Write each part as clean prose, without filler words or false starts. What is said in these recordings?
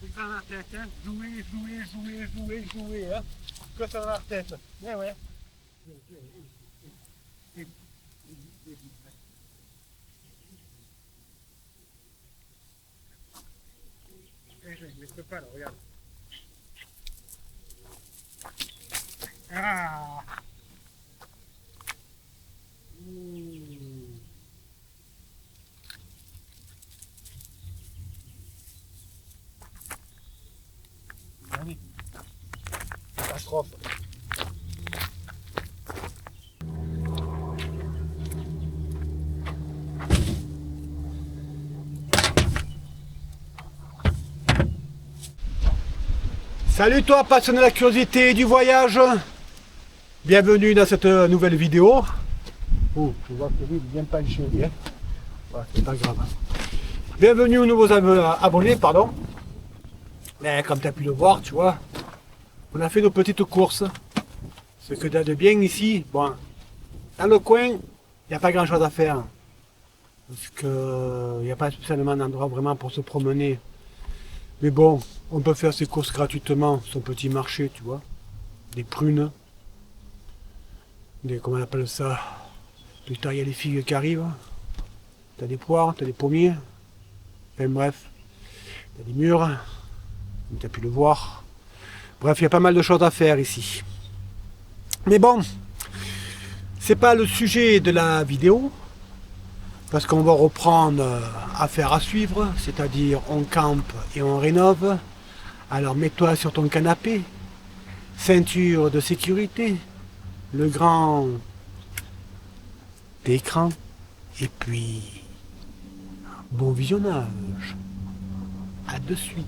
C'est dans la tête, hein. Jouer, hein. Que ça dans la tête. Ouais, ouais. Je ne peux pas, là, regarde. Ah. Allez. Catastrophe. Salut toi, passionné de la curiosité et du voyage. Bienvenue dans cette nouvelle vidéo. Oh, je vois que lui, il est bien penché, hein. Ouais, c'est pas grave. Bienvenue aux nouveaux abonnés, pardon. Mais comme tu as pu le voir, tu vois, on a fait nos petites courses. Ce que tu as de bien ici, bon, dans le coin, il n'y a pas grand chose à faire. Parce qu'il n'y a pas spécialement d'endroit vraiment pour se promener. Mais bon, on peut faire ses courses gratuitement, son petit marché, tu vois. Des prunes, des, comment on appelle ça, plus tard il y a les figues qui arrivent. T'as des poires, t'as des pommiers. Enfin bref, t'as des mûres, comme tu as pu le voir. Bref, il y a pas mal de choses à faire ici. Mais bon, c'est pas le sujet de la vidéo. Parce qu'on va reprendre affaire à suivre, c'est-à-dire on campe et on rénove. Alors mets-toi sur ton canapé, ceinture de sécurité, le grand écran, et puis bon visionnage. À de suite.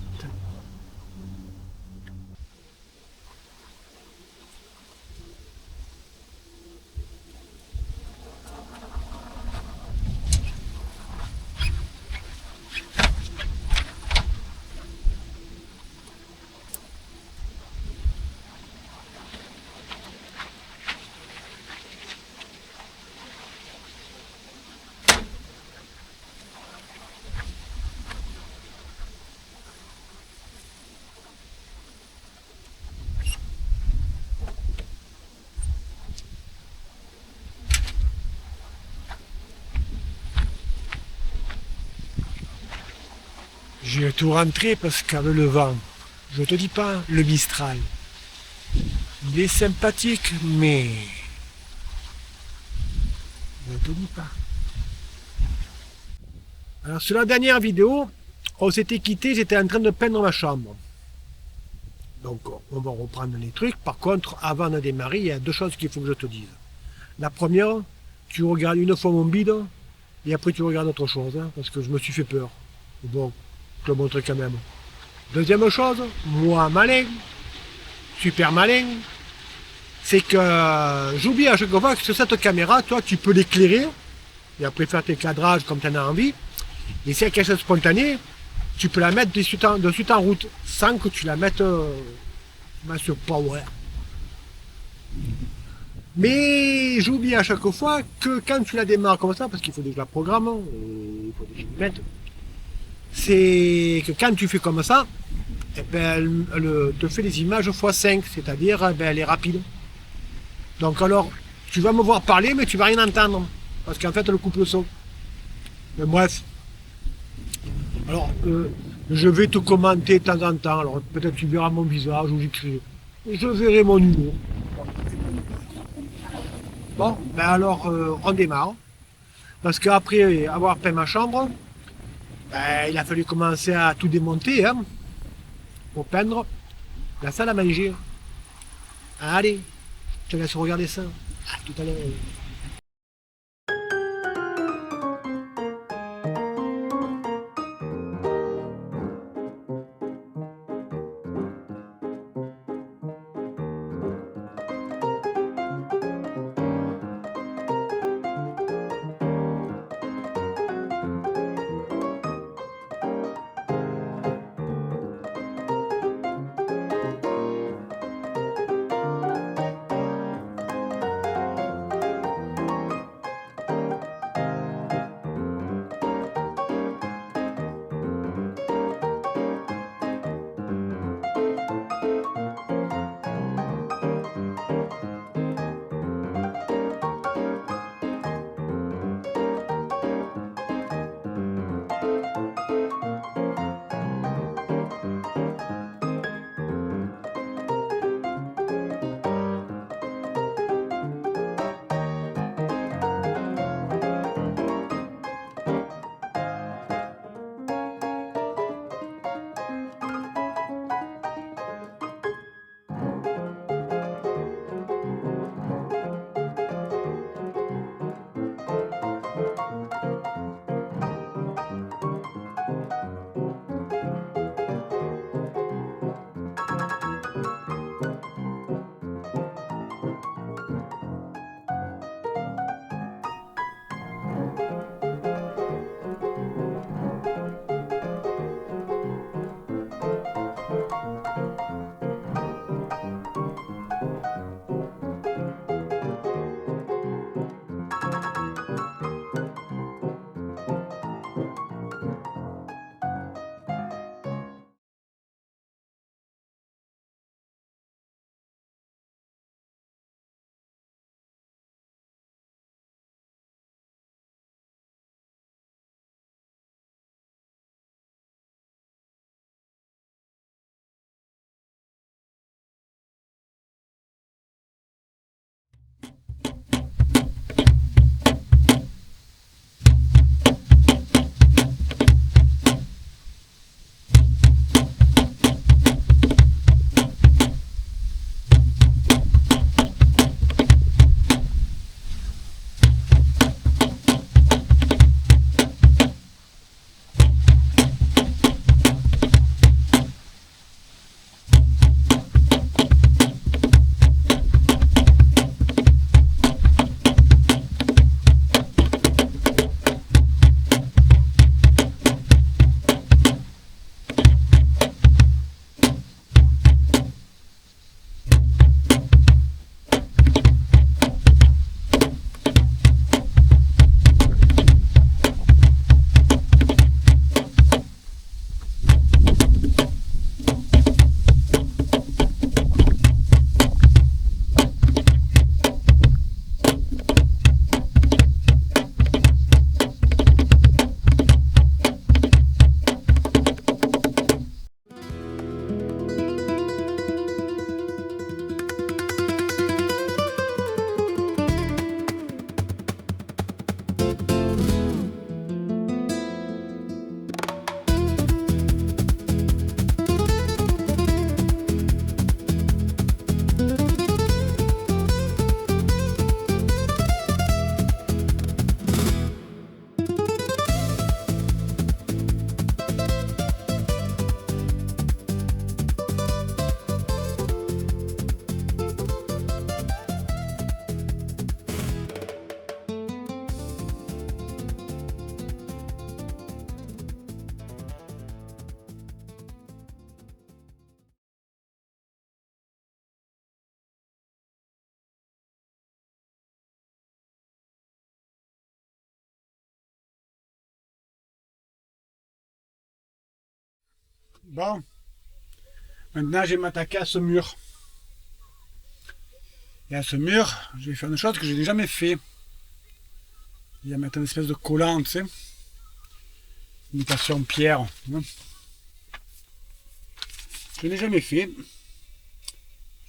J'ai tout rentré parce qu'avec le vent, je te dis pas, le Mistral, il est sympathique, mais je te dis pas. Alors sur la dernière vidéo, on s'était quitté, j'étais en train de peindre ma chambre. Donc on va reprendre les trucs. Par contre, avant de démarrer, il y a deux choses qu'il faut que je te dise. La première, tu regardes une fois mon bide, et après tu regardes autre chose, hein, parce que je me suis fait peur. Bon, je te le montre quand même. Deuxième chose, moi malin, super malin, c'est que j'oublie à chaque fois que sur cette caméra, toi tu peux l'éclairer, et après faire tes cadrages comme tu en as envie. Et s'il y a quelque chose de spontané, tu peux la mettre de suite en route, sans que tu la mettes sur power. Mais j'oublie à chaque fois que quand tu la démarres comme ça, parce qu'il faut déjà la programme, et il faut déjà la mettre, c'est que quand tu fais comme ça, eh ben, elle te fait des images x5, c'est-à-dire eh ben, elle est rapide. Donc alors, tu vas me voir parler, mais tu vas rien entendre, parce qu'en fait, elle coupe le son. Mais bref, alors, je vais te commenter de temps en temps, alors peut-être tu verras mon visage ou j'écris. Je verrai mon humour. Bon, ben alors, on démarre. Parce qu'après avoir peint ma chambre, ben, il a fallu commencer à tout démonter hein, pour peindre la salle à manger. Allez, je te laisse regarder ça. À tout à l'heure. Bon, Maintenant, je vais m'attaquer à ce mur. Et à ce mur, je vais faire une chose que je n'ai jamais fait. Il va mettre une espèce de collant, tu sais. Imitation pierre. Hein. Je n'ai jamais fait.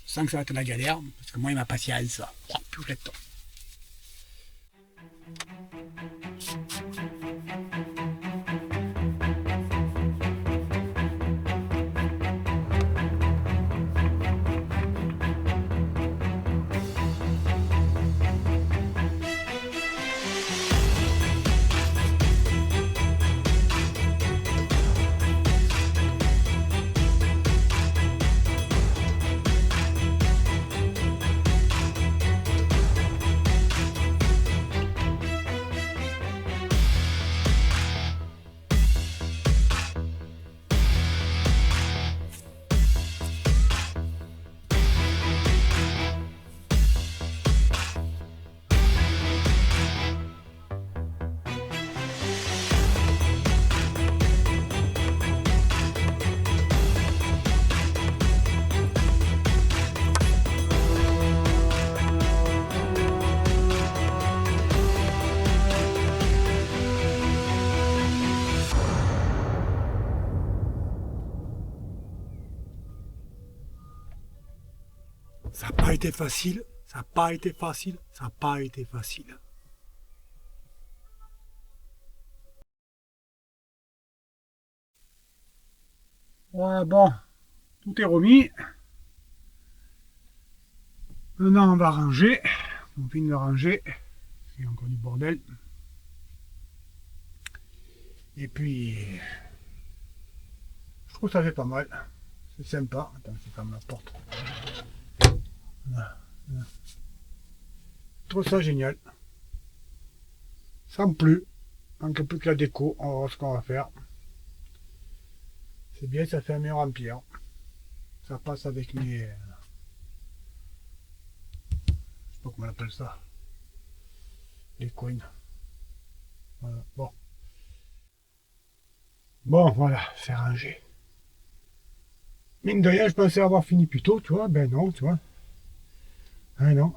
Je sens que ça va être la galère, parce que moi, il m'a patience. Oh, purée de temps. Ça n'a pas été facile, ça n'a pas été facile, ça n'a pas été facile. Ouais, bon, tout est remis. Maintenant, on va ranger. On finit de ranger. Il y a encore du bordel. Et puis, je trouve que ça fait pas mal. C'est sympa. Attends, je ferme la porte. Voilà. Je trouve ça génial. Ça me plaît. Manque plus que la déco. On va voir ce qu'on va faire. C'est bien, ça fait un mur en pierre. Ça passe avec mes... je sais pas comment on appelle ça. Les coins. Voilà. Bon. Bon, voilà, c'est rangé. Mine de rien, je pensais avoir fini plus tôt, tu vois. Ben non, tu vois. Ah non.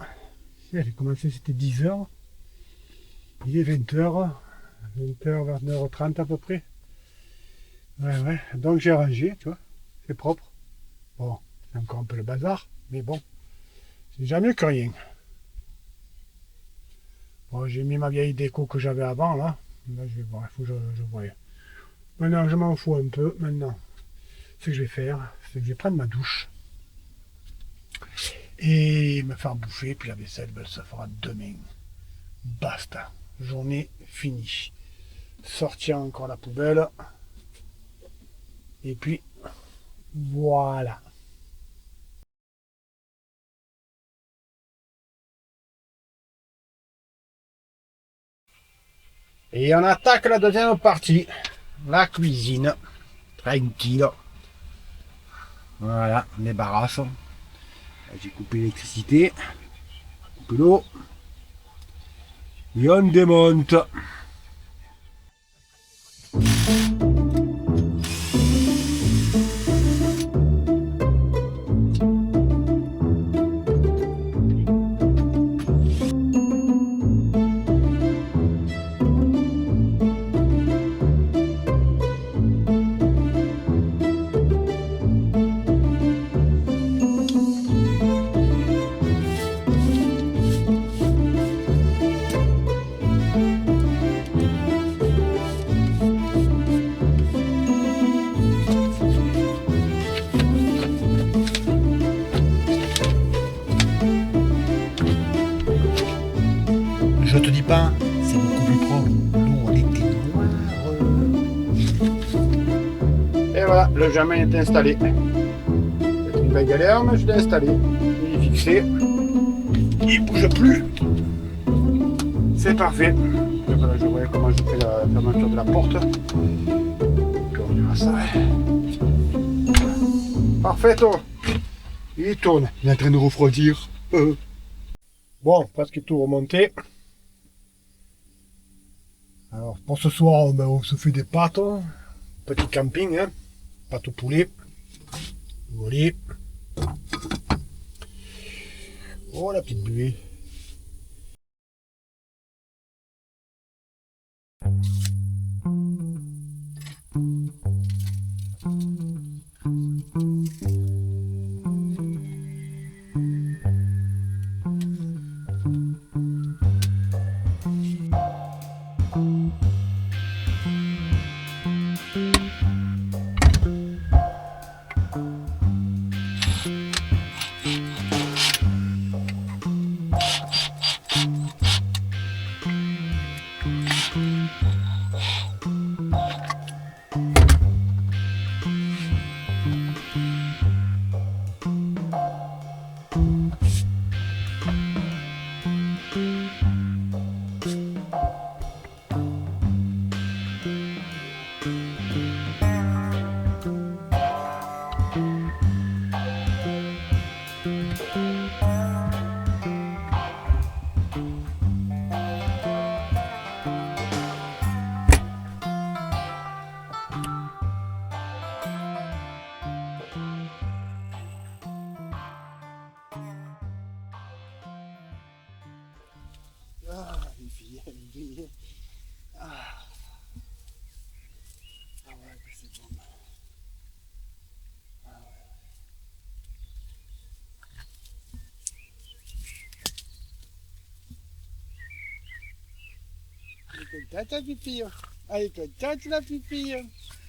J'ai commencé, c'était 10h. Il est 20h. 20h, 21h30 à peu près. Ouais, ouais. Donc j'ai rangé, tu vois. C'est propre. Bon, c'est encore un peu le bazar. Mais bon, c'est jamais que rien. Bon, j'ai mis ma vieille déco que j'avais avant, là. Là, je vais voir, il faut que je voie. Maintenant, je m'en fous un peu. Maintenant, ce que je vais faire, c'est que je vais prendre ma douche. Et me faire bouffer, puis la vaisselle, ben, ça fera demain. Basta. Journée finie. Sortir encore la poubelle. Et puis, voilà. Et on attaque la deuxième partie. La cuisine. Tranquille. Voilà, on débarrasse. J'ai coupé l'électricité. Coupé l'eau. Et on démonte. Je te dis pas, c'est beaucoup plus propre. L'eau, elle était noire. Et voilà, le jamais est installé. C'est une belle galère, mais je l'ai installé. Il est fixé. Il bouge plus. C'est parfait. Voilà, je vois comment je fais la fermeture de la porte. Puis on verra ça. Parfait, oh. Il tourne. Il est en train de refroidir. Bon, presque tout remonté. Alors pour ce soir, ben, on se fait des pâtes, petit camping, hein, pâtes au poulet. Voilà. Oh la petite buée. Ah, une fille, une fille. Ah, ah ouais, c'est bon. Ah ouais. Elle est contente la pupille. Elle est contente la pupille.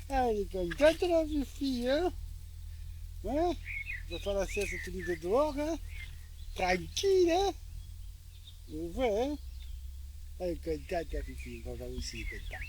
Elle est contente la pupille. Hein? Hein? On va faire la sieste tous les deux dehors. Hein? Tranquille. Hein? Ouais. Hein? Elle est contente la pupille. On va aussi contente.